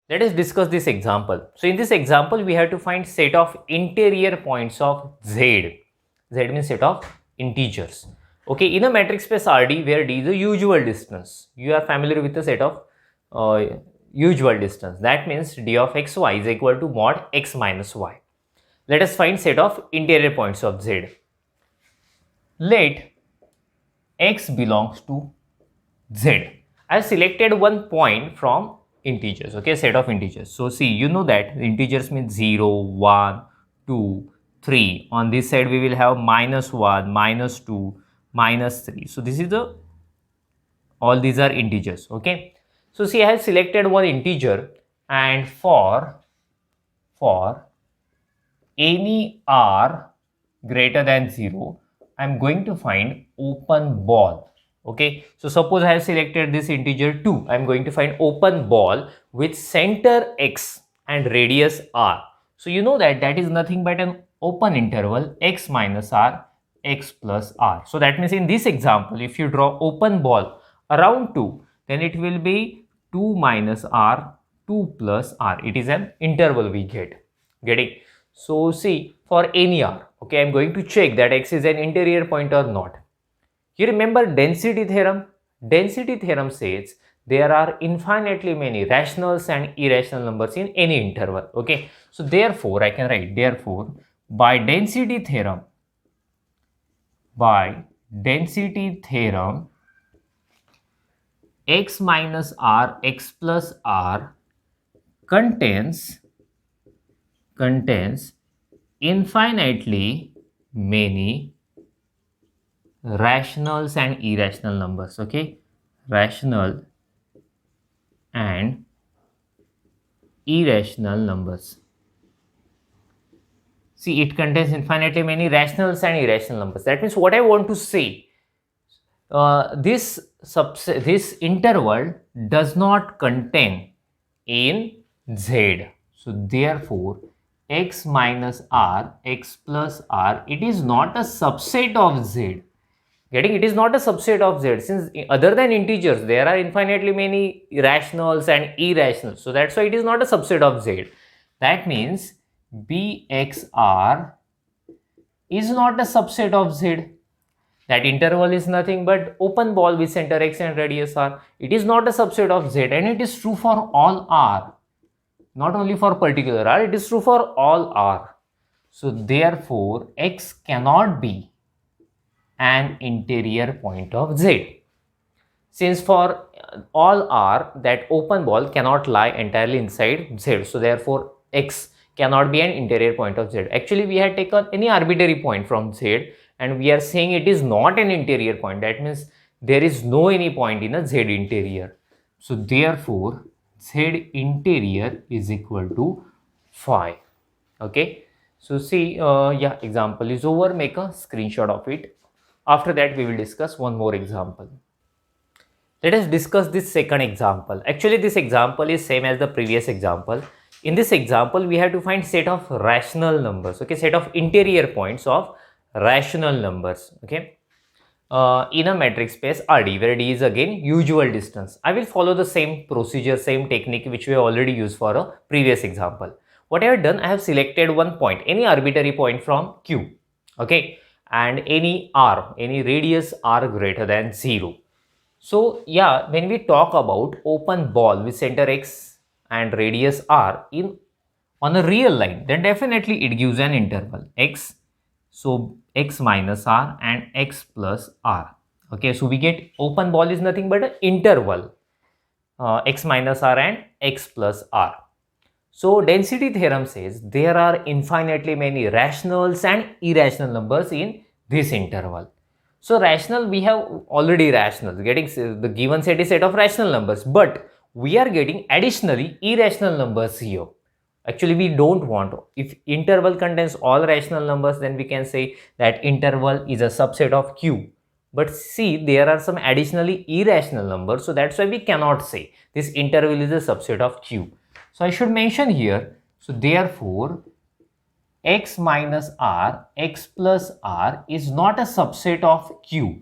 Let us discuss this example. So in this example, we have to find set of interior points of Z. Z means set of integers. Okay, in a matrix space RD where D is a usual distance, you are familiar with the set of usual distance. That means D of xy is equal to mod x minus y. Let us find set of interior points of Z. Let x belongs to Z. I have selected one point from integers, okay, set of integers. So see, you know that integers means 0, 1, 2, 3. On this side we will have -1, -2, -3. So this is the, all these are integers, okay. So see, I have selected one integer, and for any r greater than 0, I am going to find open ball. Okay, so suppose I have selected this integer 2, I am going to find open ball with center x and radius r. So you know that that is nothing but an open interval x minus r, x plus r. So that means in this example, if you draw open ball around 2, then it will be 2 minus r, 2 plus r. It is an interval we getting. So see, for any r, okay, I am going to check that x is an interior point or not. You remember density theorem? Density theorem says there are infinitely many rationals and irrational numbers in any interval. Okay, so therefore I can write, therefore by density theorem, x minus r, x plus r contains infinitely many rationals and irrational numbers. Okay, rational and irrational numbers. See, it contains infinitely many rationals and irrational numbers. That means what I want to say, this interval does not contain in Z. So therefore x minus r, x plus r, it is not a subset of Z. Getting, it is not a subset of Z, since other than integers there are infinitely many rationals and irrationals. So that's why it is not a subset of Z. That means bxr is not a subset of Z. That interval is nothing but open ball with center x and radius r. It is not a subset of Z, and it is true for all r, not only for particular r, it is true for all r. So therefore x cannot be an interior point of Z, since for all r that open ball cannot lie entirely inside Z. So therefore x cannot be an interior point of Z. Actually we had taken any arbitrary point from Z and we are saying it is not an interior point. That means there is no any point in a Z interior. So therefore Z interior is equal to phi. Okay, so see, yeah, example is over. Make a screenshot of it. After that we will discuss one more example. Let us discuss this second example. Actually this example is same as the previous example. In this example we have to find set of rational numbers, okay, set of interior points of rational numbers, okay, in a matrix space RD where D is again usual distance. I will follow the same procedure, same technique which we have already used for a previous example. What I have done, I have selected one point, any arbitrary point from Q, okay, and any r, any radius r greater than 0. So yeah, when we talk about open ball with center x and radius r in on a real line, then definitely it gives an interval x. So x minus r and x plus r. Okay, so we get open ball is nothing but an interval, x minus r and x plus r. So density theorem says there are infinitely many rationals and irrational numbers in this interval. So rational, we have already rationals, getting the given set is set of rational numbers, but we are getting additionally irrational numbers here. Actually we don't want, if interval contains all rational numbers, then we can say that interval is a subset of Q. But see, there are some additionally irrational numbers, so that's why we cannot say this interval is a subset of Q. So I should mention here, so therefore x minus r, x plus r is not a subset of Q,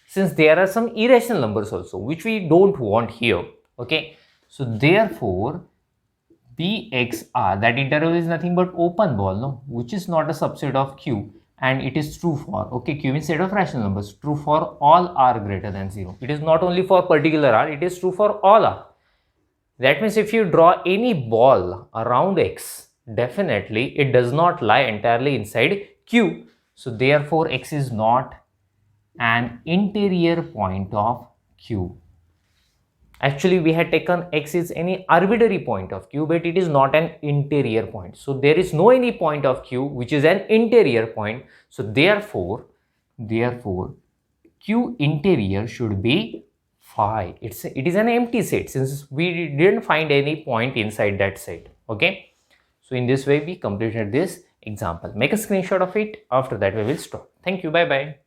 since there are some irrational numbers also which we don't want here. Okay, so therefore Bxr, that interval is nothing but open ball, no, which is not a subset of Q, and it is true for, okay, Q is set of rational numbers, true for all r greater than 0. It is not only for particular r, it is true for all r. That means if you draw any ball around X, definitely it does not lie entirely inside Q. So therefore X is not an interior point of Q. Actually, we had taken X is any arbitrary point of Q, but it is not an interior point. So there is no any point of Q which is an interior point. So therefore Q interior should be phi. It is an empty set since we didn't find any point inside that set. Okay. So in this way we completed this example. Make a screenshot of it. After that we will stop. Thank you. Bye bye.